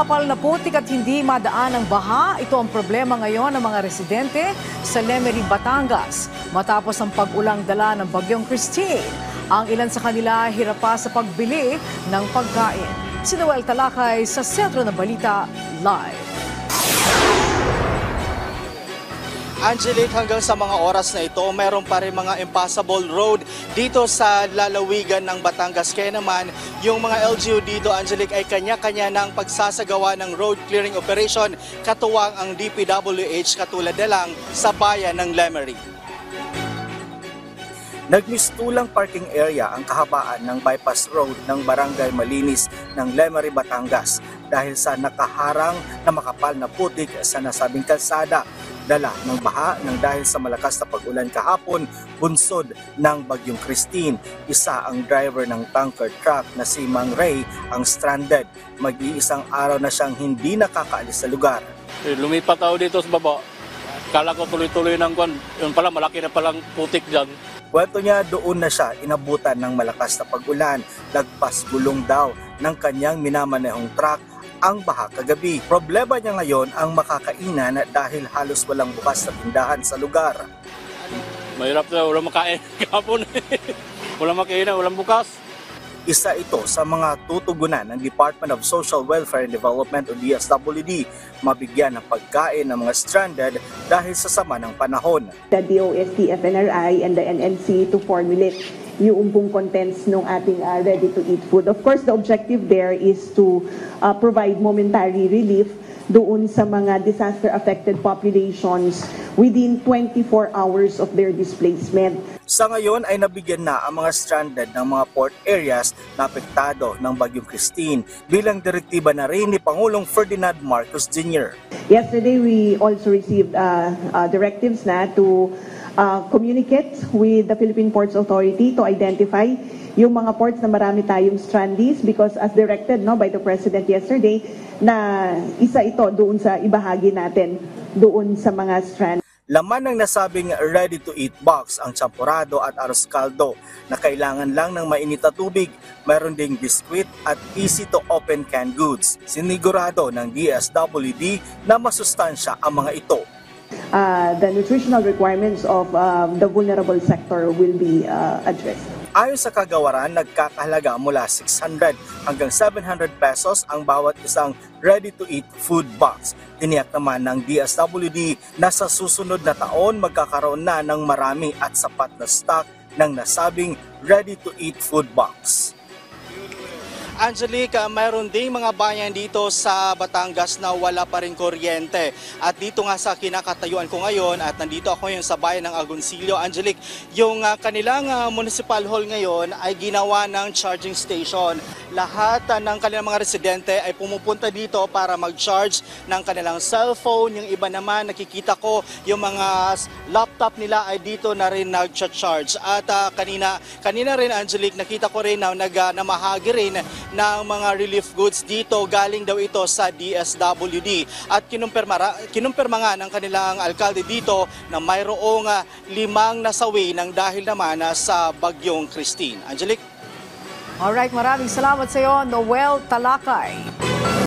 makapal na putik at hindi madaan ang baha, ito ang problema ngayon ng mga residente sa Lemery, Batangas matapos ang pag-ulang dala ng bagyong Christine. Ang ilan sa kanila hirap pa sa pagbili ng pagkain. Si Noel Talakay sa Sentro ng Balita Live. Angelique, hanggang sa mga oras na ito, mayroon pa rin mga impassable road dito sa lalawigan ng Batangas. Kaya naman, yung mga LGU dito, Angelique, ay kanya-kanya ng pagsasagawa ng road clearing operation, katuwang ang DPWH katulad na lang sa bayan ng Lemery. Nagmistulang parking area ang kahabaan ng bypass road ng Barangay Malinis ng Lemery, Batangas dahil sa nakaharang na makapal na putik sa nasabing kalsada. Dala ng baha ng dahil sa malakas na pag-ulan kahapon, bunsod ng bagyong Christine. Isa ang driver ng tanker truck na si Mang Ray ang stranded. Mag-iisang araw na siyang hindi nakakaalis sa lugar. Lumipat ako dito sa baba. Kala ko tuloy-tuloy ng kwan. Yun pala, malaki na palang putik dyan. Kwento niya, doon na siya inabutan ng malakas na pag-ulan. Lagpas gulong daw ng kanyang minamanehong truck ang baha kagabi. Problema niya ngayon ang makakainan dahil halos walang bukas na tindahan sa lugar. Mahirap na, walang makain kahapon. Walang makainan, walang bukas. Isa ito sa mga tutugunan ng Department of Social Welfare and Development o DSWD, mabigyan ng pagkain ng mga stranded dahil sa sama ng panahon. The DOST, FNRI, and the NNC to formulate yung pong contents ng ating ready-to-eat food. Of course, the objective there is to provide momentary relief doon sa mga disaster-affected populations within 24 hours of their displacement. Sa ngayon ay nabigyan na ang mga stranded ng mga port areas na apektado ng bagyong Christine bilang direktiba na rin ni Pangulong Ferdinand Marcos Jr. Yesterday, we also received directives na to communicate with the Philippine Ports Authority to identify yung mga ports na marami tayong strandees because as directed by the President yesterday na isa ito doon sa ibahagi natin doon sa mga strand. Laman ng nasabing ready-to-eat box ang champurado at arroz caldo na kailangan lang ng mainit na tubig. Mayroon ding biskwit at easy-to-open canned goods. Sinigurado ng DSWD na masustansya ang mga ito. The nutritional requirements of the vulnerable sector will be addressed. Ayon sa kagawaran, nagkakahalaga mula 600 hanggang 700 pesos ang bawat isang ready-to-eat food box. Tiniyak naman ng DSWD na sa susunod na taon magkakaroon na ng marami at sapat na stock ng nasabing ready-to-eat food box. Angelique, mayroon ding mga bayan dito sa Batangas na wala pa rin kuryente. At dito nga sa kinakatayuan ko ngayon at nandito ako ngayon sa bayan ng Agoncillo. Angelique, yung kanilang municipal hall ngayon ay ginawa ng charging station. Lahat ng kanilang mga residente ay pumupunta dito para mag-charge ng kanilang cellphone. Yung iba naman, nakikita ko yung mga laptop nila ay dito na rin nag-charge. At kanina rin, Angelique, nakita ko rin na namahagi rin ng mga relief goods dito. Galing daw ito sa DSWD. At kinumpirma nga ng kanilang alkalde dito na mayroong 5 nasawi ng dahil naman sa bagyong Christine. Angelique? Alright, maraming salamat sa iyo, Noel Talakay.